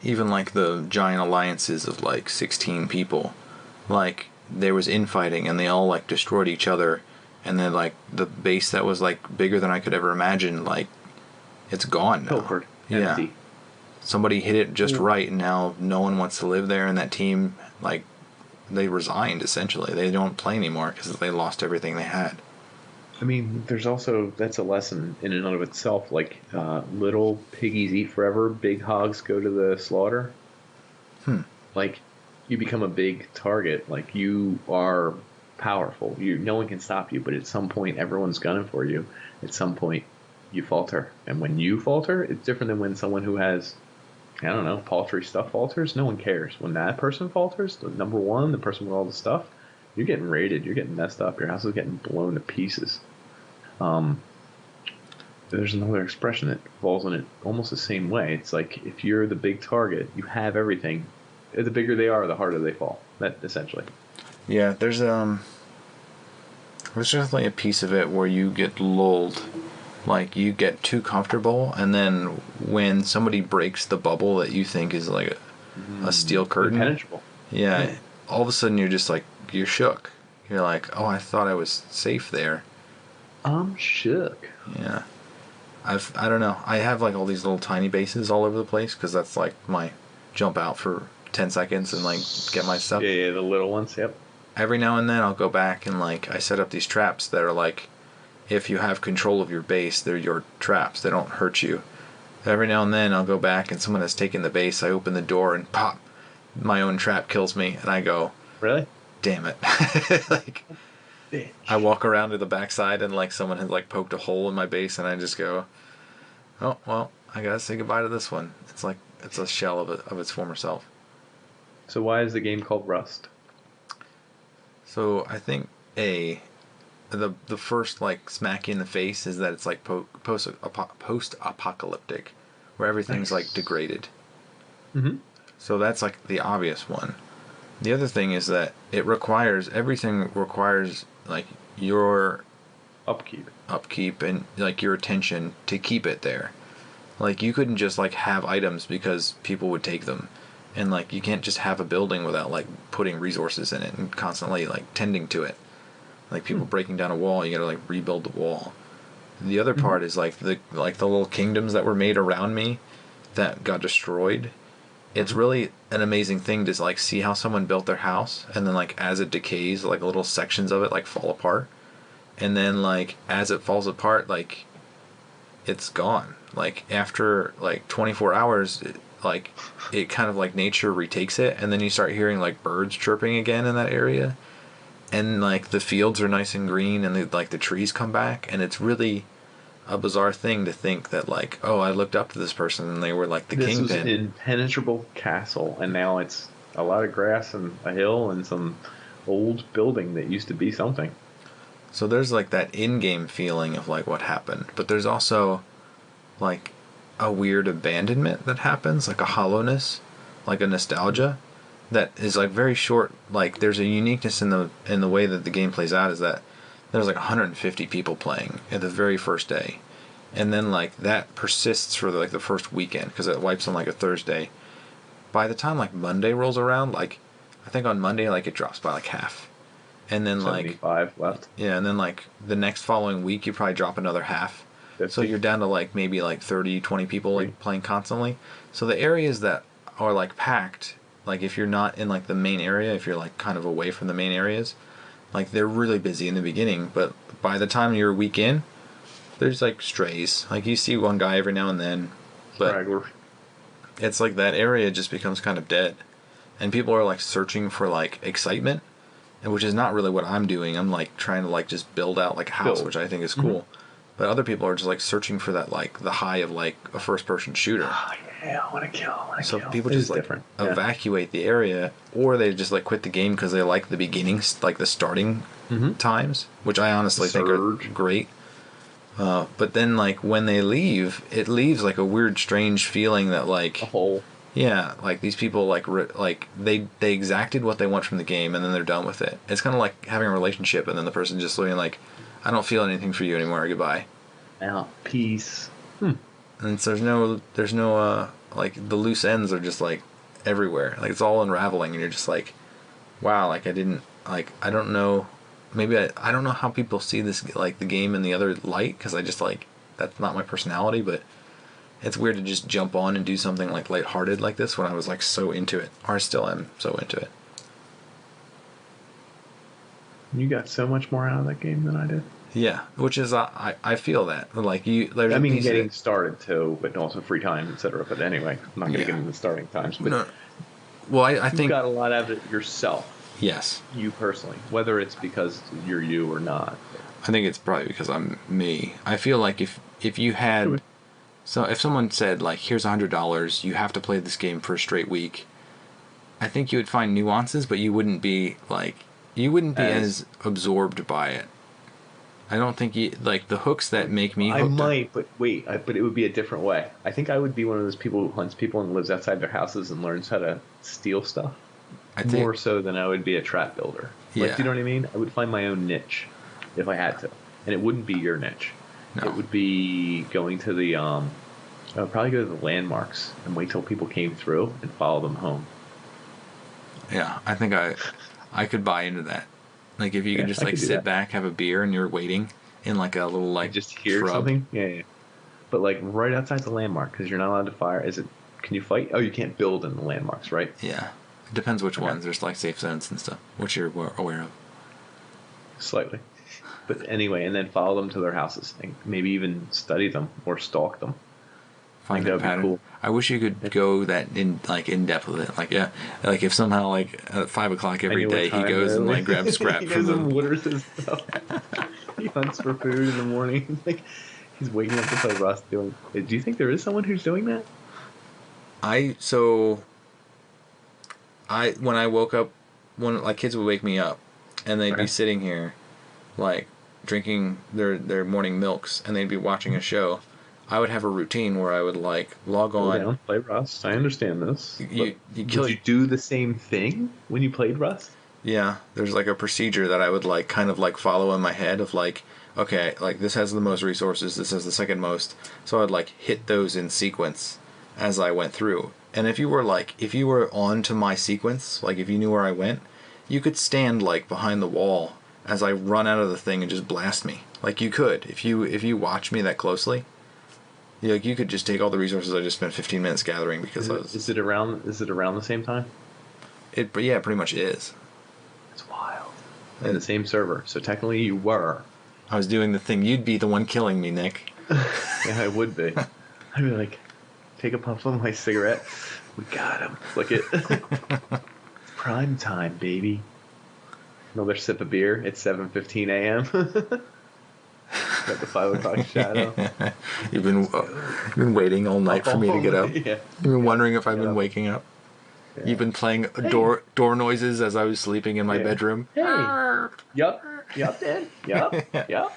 even the giant alliances of 16 people, there was infighting, and they all destroyed each other. And then the base that was bigger than I could ever imagine, it's gone now. Pilfered. Empty. Somebody hit it just right, and now no one wants to live there, and that team, they resigned, essentially. They don't play anymore because they lost everything they had. I mean, that's a lesson in and of itself. Little piggies eat forever, big hogs go to the slaughter. You become a big target. You are powerful. No one can stop you, but at some point, everyone's gunning for you. At some point, you falter. And when you falter, it's different than when someone who has, I don't know, paltry stuff falters. No one cares. When that person falters, the number one, the person with all the stuff, you're getting raided. You're getting messed up. Your house is getting blown to pieces. There's another expression that falls in it almost the same way. It's if you're the big target, you have everything. The bigger they are, the harder they fall. That essentially. Yeah, there's definitely a piece of it where you get lulled. You get too comfortable, and then when somebody breaks the bubble that you think is a steel curtain, impenetrable. Yeah, all of a sudden you're just you're shook. You're oh, I thought I was safe there. I'm shook. Yeah, I don't know. I have all these little tiny bases all over the place because that's my jump out for 10 seconds and get my stuff. Yeah, the little ones. Yep. Every now and then I'll go back and I set up these traps that are if you have control of your base, they're your traps. They don't hurt you. Every now and then I'll go back and someone has taken the base. I open the door and pop, my own trap kills me, and I go, really? Damn it! Bitch. I walk around to the backside and someone has poked a hole in my base, and I just go, oh well, I gotta say goodbye to this one. It's it's a shell of its former self. So why is the game called Rust? So I think the first smack you in the face is that it's post-apocalyptic, where everything's degraded. Mm-hmm. So that's the obvious one. The other thing is that everything requires your upkeep and your attention to keep it there. You couldn't just have items because people would take them. And you can't just have a building without putting resources in it and constantly tending to it. People breaking down a wall, you gotta rebuild the wall. The other part is the little kingdoms that were made around me that got destroyed. It's really an amazing thing to see how someone built their house, and then as it decays, little sections of it fall apart, and then as it falls apart, it's gone. After 24 hours. It kind of nature retakes it, and then you start hearing birds chirping again in that area, and the fields are nice and green, and the trees come back, and it's really a bizarre thing to think that oh, I looked up to this person and they were the kingpin. This was an impenetrable castle, and now it's a lot of grass and a hill and some old building that used to be something. So there's like that in-game feeling of like what happened, but there's also like a weird abandonment that happens, like a hollowness, like a nostalgia that is like very short. Like there's a uniqueness in the way that the game plays out, is that there's like 150 people playing at the very first day, and then like that persists for like the first weekend because it wipes on like a Thursday. By the time like Monday rolls around, like I think on Monday like it drops by like half, and then 75 left. yeah, and then like the next following week you probably drop another half. 50. So you're down to like maybe like 30, 20 people like playing constantly. So the areas that are like packed, like if you're not in like the main area, if you're like kind of away from the main areas, like they're really busy in the beginning, but by the time you're a week in, there's like strays. Like you see one guy every now and then, but Straggler. it's like that area just becomes kind of dead. And people are like searching for like excitement, and which is not really what I'm doing. I'm like trying to like just build out like a house, which I think is cool. But other people are just like searching for that like the high of like a first person shooter. Oh yeah, I want to kill. So people just like evacuate the area, or they just like quit the game because they like the beginnings, like the starting times, which I honestly think are great. But then like when they leave, it leaves like a weird, strange feeling that like a hole. Yeah, like these people like they exacted what they want from the game, and then they're done with it. It's kind of like having a relationship, and then the person just looking like, I don't feel anything for you anymore. Goodbye. Out. Peace. And so there's no like the loose ends are just like everywhere. Like it's all unraveling, and you're just like, wow. Like I don't know. Maybe I don't know how people see this like the game in the other light, because I just like that's not my personality. But it's weird to just jump on and do something like lighthearted like this when I was like so into it, or I still am so into it. You got so much more out of that game than I did. Yeah, which is I feel that like you. I mean, getting started too, but also free time, etc. But anyway, I'm not going to get into the starting times. But no. Well, I think you got a lot out of it yourself. Yes. You personally, whether it's because you're you or not. I think it's probably because I'm me. I feel like if you had, so if someone said like, here's $100, you have to play this game for a straight week, I think you would find nuances, but you wouldn't be as absorbed by it. I don't think you like the hooks that make me hooked. I might, but wait, but it would be a different way. I think I would be one of those people who hunts people and lives outside their houses and learns how to steal stuff. More so than I would be a trap builder. Yeah. Like, do you know what I mean? I would find my own niche if I had to, and it wouldn't be your niche. No. It would be going to the I would probably go to the landmarks and wait till people came through and follow them home. Yeah, I think I could buy into that. Like if you could just like sit back, have a beer, and you're waiting in like a little like just hear shrub. Something. Yeah. But like right outside the landmark, because you're not allowed to fire. Can you fight? Oh, you can't build in the landmarks, right? Yeah. It depends which ones. There's like safe zones and stuff, which you're aware of. Slightly. But anyway, and then follow them to their houses and maybe even study them or stalk them. Find that pattern. Cool. I wish you could go that in depth with it. Like like if somehow like at 5 o'clock every day he goes and like grabs scrap he from goes and waters his stuff. He hunts for food in the morning. He's waking up to play Rust doing. Do you think there is someone who's doing that? When I woke up, when like kids would wake me up, and they'd be sitting here, like drinking their morning milks, and they'd be watching a show. I would have a routine where I would like log on, down, play Rust. I understand this. Did you do the same thing when you played Rust? Yeah, there's like a procedure that I would like kind of like follow in my head of like, okay, like this has the most resources, this has the second most, so I'd like hit those in sequence as I went through. And if you were on to my sequence, like if you knew where I went, you could stand like behind the wall as I run out of the thing and just blast me. Like you could, if you watch me that closely, you could just take all the resources I just spent 15 minutes gathering because Is it around the same time? Yeah, it pretty much is. It's wild. In the same server, so technically you were. I was doing the thing. You'd be the one killing me, Nick. Yeah, I would be. I'd be like, take a puff of my cigarette. We got him. Look it. It's prime time, baby. Another sip of beer. It's 7:15 a.m. Got the 5 o'clock shadow. You've been waiting all night for me to get up. Yeah. You've been wondering if I've been waking up. Yeah. You've been playing door noises as I was sleeping in my bedroom. Hey. Yup, Dan. Yup.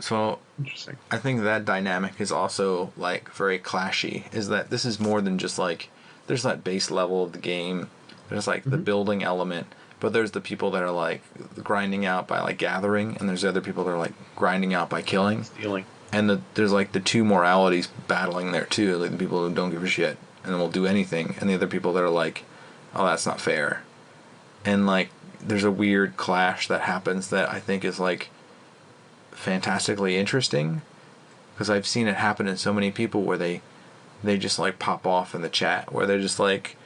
So Interesting. I think that dynamic is also like very clashy. Is that this is more than just like there's that base level of the game. There's like the building element, but there's the people that are like grinding out by like gathering, and there's other people that are like grinding out by killing, Stealing. and there's like the two moralities battling there too. Like the people who don't give a shit and will do anything, and the other people that are like, oh, that's not fair, and like there's a weird clash that happens that I think is like fantastically interesting, because I've seen it happen in so many people where they just like pop off in the chat where they're just like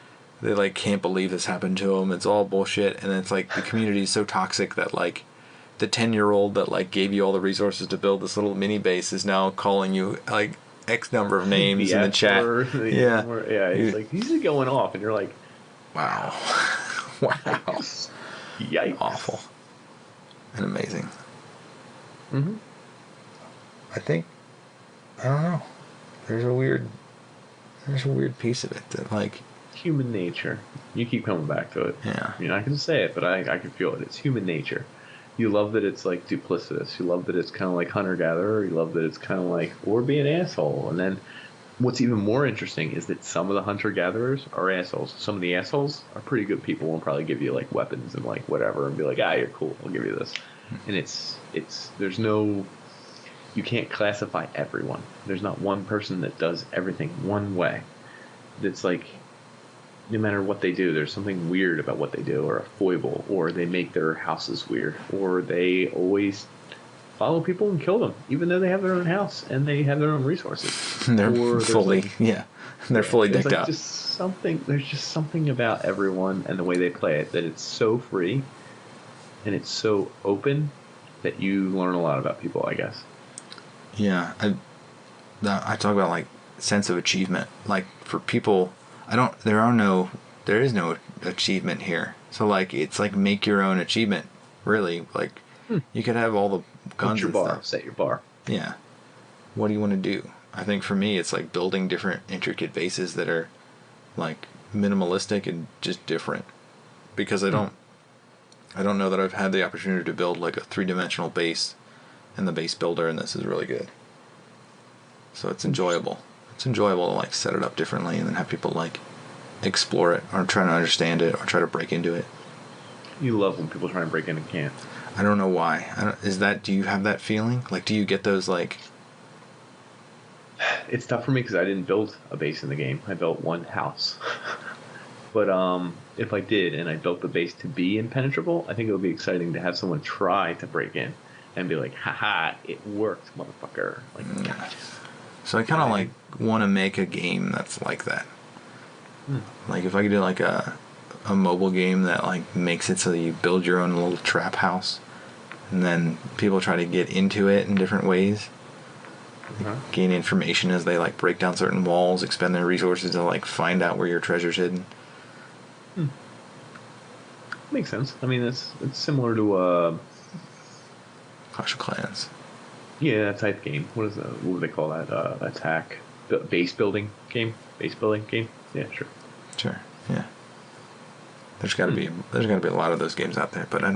they like can't believe this happened to them, it's all bullshit, and it's like the community is so toxic that like the 10-year-old that like gave you all the resources to build this little mini base is now calling you like X number of names in the chat. It's like he's going off, and you're like, wow. Yikes. Awful and amazing. I think I don't know. There's a weird piece of it that like human nature. You keep coming back to it. Yeah. I mean, I can say it, but I can feel it. It's human nature. You love that it's like duplicitous. You love that it's kind of like hunter-gatherer. You love that it's kind of like, or be an asshole. And then what's even more interesting is that some of the hunter-gatherers are assholes. Some of the assholes are pretty good people and probably give you like weapons and like whatever and be like, you're cool, I'll give you this. And there's no, you can't classify everyone. There's not one person that does everything one way. It's like, no matter what they do, there's something weird about what they do, or a foible, or they make their houses weird, or they always follow people and kill them, even though they have their own house and they have their own resources. They're fully, they're fully decked like out. There's just something about everyone and the way they play it that it's so free and it's so open that you learn a lot about people, I guess. Yeah, I talk about like sense of achievement. Like for people, there is no achievement here. So like it's like make your own achievement. Really, like you could have all the guns and stuff. Set your bar. Yeah. What do you want to do? I think for me, it's like building different intricate bases that are like minimalistic and just different. Because I don't know that I've had the opportunity to build like a 3-dimensional base, and the base builder in this is really good. So it's enjoyable. It's enjoyable to like set it up differently and then have people like explore it or try to understand it or try to break into it. You love when people try and break in and can't. I don't know why. Do you have that feeling? Like, do you get those like? It's tough for me because I didn't build a base in the game. I built one house. But if I did and I built the base to be impenetrable, I think it would be exciting to have someone try to break in and be like, haha, it worked, motherfucker. Like, gotcha. So I kind of like want to make a game that's like that. Like if I could do like a mobile game that like makes it so that you build your own little trap house, and then people try to get into it in different ways. Gain information as they like break down certain walls, expend their resources to like find out where your treasure's hidden. Makes sense. I mean, it's similar to Clash of Clans. Yeah, that type game. What do they call that? Attack, base building game. Yeah, sure. Sure. Yeah. There's got to be a lot of those games out there, but I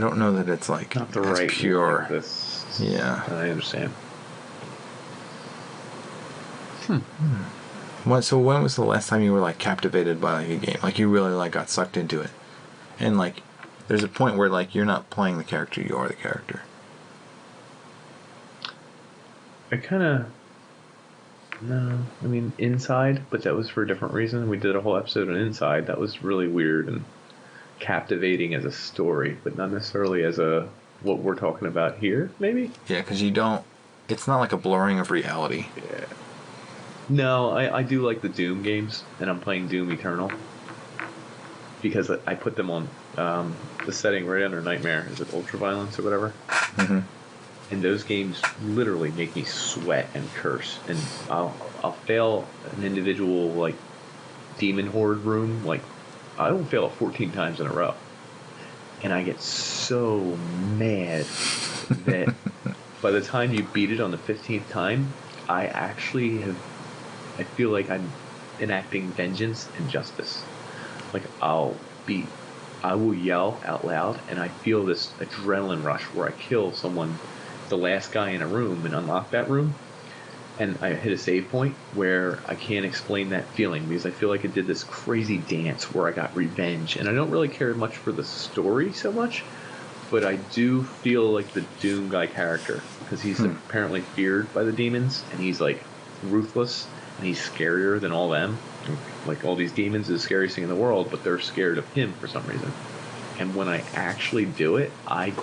don't know that it's like not the right pure. Like this. Yeah. I understand. So when was the last time you were like captivated by like a game? Like you really like got sucked into it, and like there's a point where like you're not playing the character, you are the character. No, I mean Inside, but that was for a different reason. We did a whole episode on Inside. That was really weird and captivating as a story, but not necessarily as what we're talking about here, maybe? Yeah, because it's not like a blurring of reality. Yeah. No, I do like the Doom games, and I'm playing Doom Eternal because I put them on the setting right under Nightmare. Is it Ultraviolence or whatever? Mm-hmm. And those games literally make me sweat and curse, and I'll fail an individual like demon horde room, like I will fail it 14 times in a row, and I get so mad that by the time you beat it on the 15th time, I feel like I'm enacting vengeance and justice. Like I will yell out loud, and I feel this adrenaline rush where I kill someone, the last guy in a room, and unlock that room, and I hit a save point where I can't explain that feeling because I feel like it did this crazy dance where I got revenge, and I don't really care much for the story so much, but I do feel like the Doom guy character because he's apparently feared by the demons, and he's like ruthless, and he's scarier than all them. Like all these demons is the scariest thing in the world, but they're scared of him for some reason. And when I actually do it, I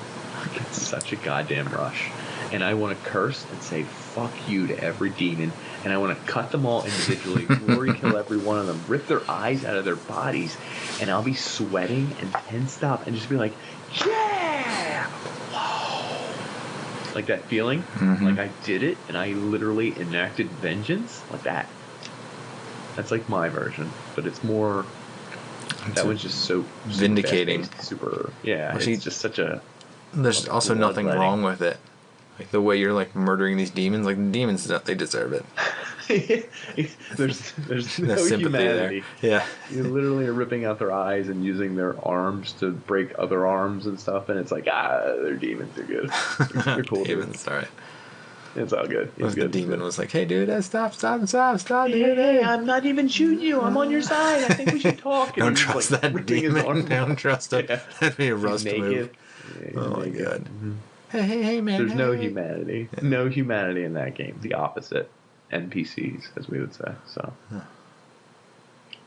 get such a goddamn rush. And I want to curse and say fuck you to every demon, and I want to cut them all individually, glory kill every one of them, rip their eyes out of their bodies, and I'll be sweating and tensed up and just be like, yeah! Whoa! Like that feeling, like I did it and I literally enacted vengeance, like that. That's like my version, but it's more. That was just so vindicating. Super, yeah. Well, it's just such a. There's also nothing wrong with it. Like the way you're like murdering these demons, like the demons, they deserve it. there's no humanity. There. Yeah. You literally are ripping out their eyes and using their arms to break other arms and stuff, and it's like they're demons. They're good. They're cool demons. All right. It's all good. It's good. The demon was like, "Hey, dude, stop, dude! Hey, I'm not even shooting you. I'm on your side. I think we should talk." Don't trust that demon. Don't trust him. Yeah. That'd be a rust move. Yeah, oh my god. Mm-hmm. Hey, man. There's no humanity. Yeah. No humanity in that game. The opposite. NPCs, as we would say. So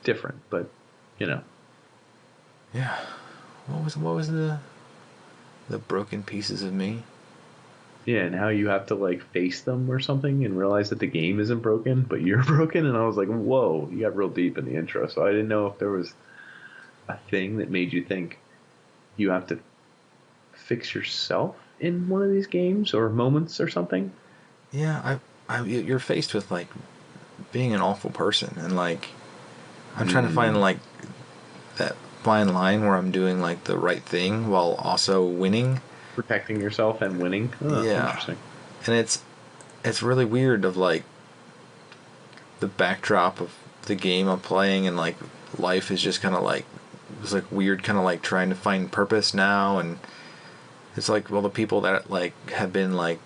different, but Yeah. What was the broken pieces of me? Yeah, and how you have to like face them or something and realize that the game isn't broken, but you're broken. And I was like, whoa, you got real deep in the intro. So I didn't know if there was a thing that made you think you have to fix yourself in one of these games or moments or something. Yeah, you're faced with like being an awful person, and like I'm trying to find like that fine line where I'm doing like the right thing while also winning. Protecting yourself and winning. Oh, yeah. Interesting. And it's really weird of like the backdrop of the game I'm playing, and like life is just kind of like it's like weird, kind of like trying to find purpose now, and it's like, well, the people that like have been like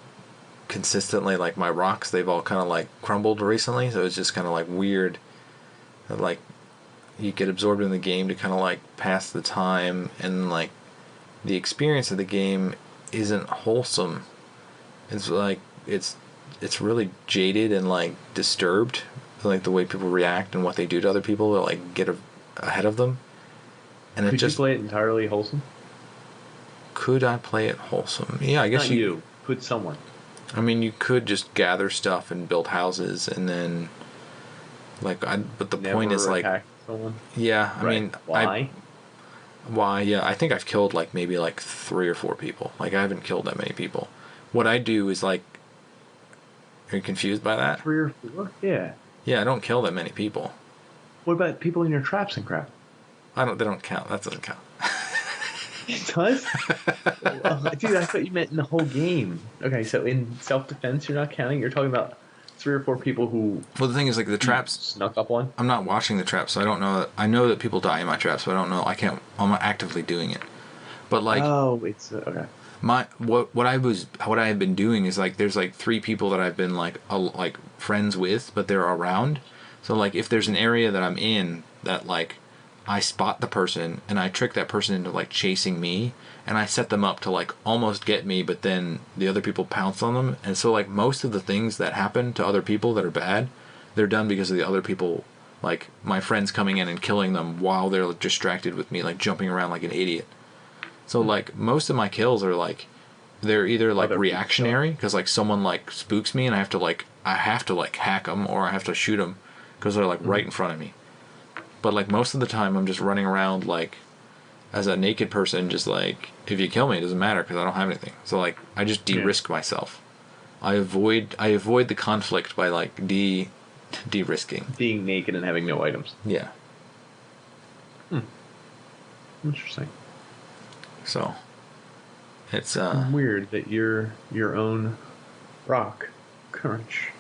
consistently like my rocks, they've all kind of like crumbled recently, so it's just kind of like weird that like you get absorbed in the game to kind of like pass the time, and like the experience of the game isn't wholesome. It's like it's really jaded and like disturbed, like the way people react and what they do to other people to like get ahead of them. And could you play it entirely wholesome? Could I play it wholesome? Yeah, I guess Not you. Could someone? I mean, you could just gather stuff and build houses, and then like but the Never point is like someone? Yeah, I mean, why? Yeah, I think I've killed like maybe like 3 or 4 people. Like I haven't killed that many people. What I do is like, are you confused by that? 3 or 4? Yeah. Yeah, I don't kill that many people. What about people in your traps and crap? They don't count. That doesn't count. It does? Dude, I thought you meant in the whole game. Okay, so in self-defense you're not counting? You're talking about 3 or 4 people who... Well, the thing is, like, the traps... Snuck up one? I'm not watching the traps, so I don't know... I know that people die in my traps, but I don't know... I'm not actively doing it. But, like... Oh, it's... okay. What I have been doing is, like, there's, like, 3 people that I've been, like friends with, but they're around. So, like, if there's an area that I'm in that, like, I spot the person, and I trick that person into, like, chasing me, and I set them up to, like, almost get me, but then the other people pounce on them. And so, like, most of the things that happen to other people that are bad, they're done because of the other people, like, my friends coming in and killing them while they're distracted with me, like, jumping around like an idiot. So, like, most of my kills are, like, they're either, like, reactionary, because, like, someone, like, spooks me, and I have to, like, hack them, or I have to shoot them, because they're, like, right in front of me. But, like, most of the time, I'm just running around, like, as a naked person, just, like, if you kill me, it doesn't matter, because I don't have anything. So, like, I just de-risk myself. I avoid the conflict by, like, de-risking. Being naked and having no items. Yeah. Interesting. So, it's, weird that you're your own rock. Crunch.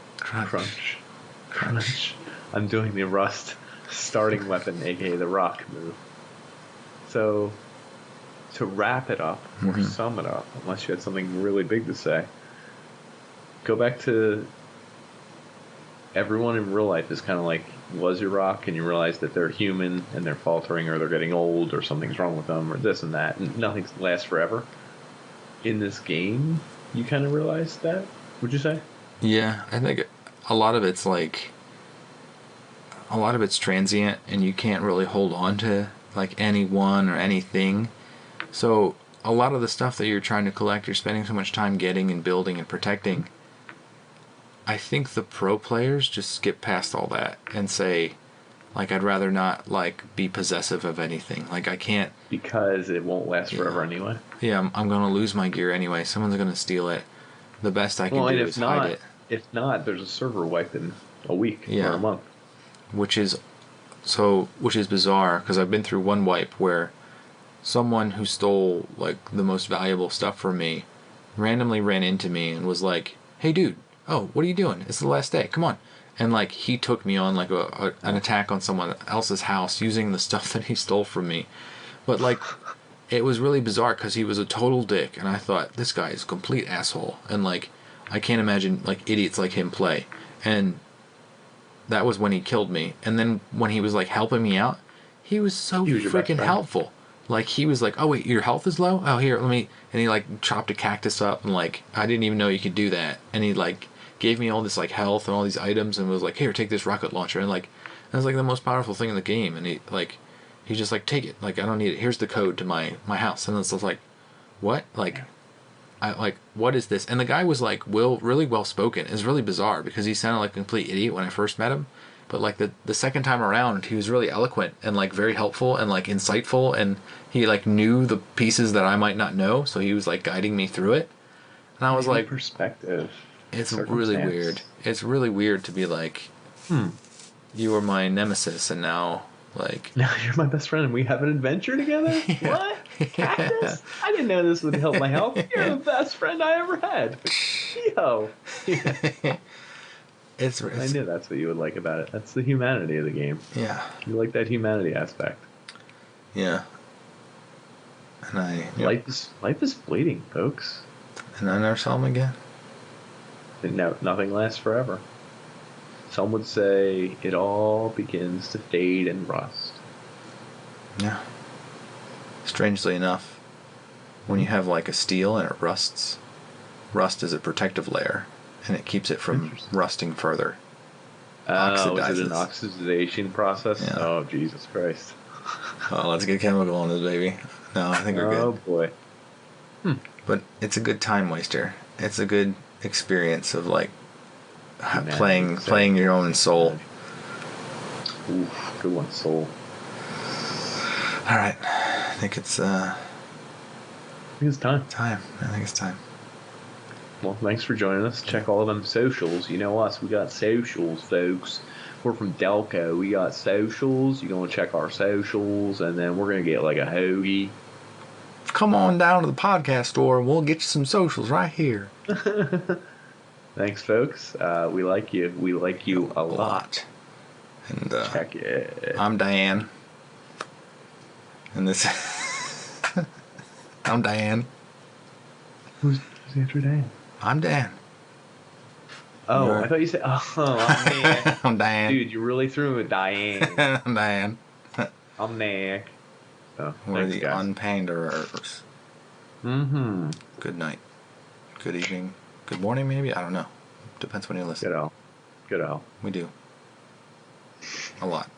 I'm doing the Rust starting weapon, aka the rock move. So, to wrap it up, or sum it up, unless you had something really big to say, go back to everyone in real life is kind of like, was your rock, and you realize that they're human, and they're faltering, or they're getting old, or something's wrong with them, or this and that, and nothing lasts forever. In this game, you kind of realize that, would you say? Yeah, I think a lot of it's transient, and you can't really hold on to like anyone or anything. So a lot of the stuff that you're trying to collect, you're spending so much time getting and building and protecting. I think the pro players just skip past all that and say, like, I'd rather not like be possessive of anything. Like, I can't, because it won't last forever anyway. Yeah, I'm gonna lose my gear anyway. Someone's gonna steal it. The best I can do is hide it. If not, there's a server wipe in a week or a month. Which is bizarre, because I've been through one wipe where someone who stole like the most valuable stuff from me randomly ran into me and was like, "Hey dude, oh, what are you doing? It's the last day. Come on." And like he took me on like an attack on someone else's house using the stuff that he stole from me. But like it was really bizarre because he was a total dick, and I thought, this guy is a complete asshole, and like I can't imagine like idiots like him play. And that was when he killed me. And then when he was like helping me out, he was so freaking helpful. Like he was like, "Oh wait, your health is low? Oh here, let me," and he like chopped a cactus up, and like I didn't even know you could do that. And he like gave me all this like health and all these items, and was like, "Here, take this rocket launcher." And like that was like the most powerful thing in the game. And he's just like, "Take it. Like I don't need it. Here's the code to my house." And it's like, what? Like I like, what is this? And the guy was like really well spoken. It's really bizarre because he sounded like a complete idiot when I first met him. But like the second time around, he was really eloquent and like very helpful and like insightful, and he like knew the pieces that I might not know, so he was like guiding me through it. And I was like, perspective. It's really weird. It's really weird to be like, you were my nemesis, and now like now you're my best friend, and we have an adventure together. Yeah. What? Cactus? I didn't know this would help my health. You're the best friend I ever had. Yo. I knew that's what you would like about it. That's the humanity of the game. Yeah. You like that humanity aspect. Yeah. And life is fleeting, folks. And I never saw him again. And no, nothing lasts forever. Some would say it all begins to fade and rust. Yeah. Strangely enough, when you have like a steel and it rusts, rust is a protective layer, and it keeps it from rusting further. Is it an oxidation process? Yeah. Oh, Jesus Christ. Oh, let's get chemical on this, baby. No, I think we're good. Oh, boy. But it's a good time waster. It's a good experience of like playing your own soul. Ooh, good one, soul. All right. I think it's I think it's time. I think it's time. Well, thanks for joining us. Check all of them socials. You know us. We got socials, folks. We're from Delco. We got socials. You're going to check our socials, and then we're going to get like a hoagie. Come on down to the podcast store, and we'll get you some socials right here. Thanks, folks. We like you. We like you a lot. And check it. I'm Diane. And this... I'm Diane. Who's after Diane? I'm Dan. Oh, I thought you said, I'm Dan. I'm Diane. Dude, you really threw me with Diane. I'm Diane. I'm Nick. Oh, we're the unpanderers. Mm-hmm. Good night. Good evening. Good morning, maybe? I don't know. Depends when you listen. Good owl. We do. A lot.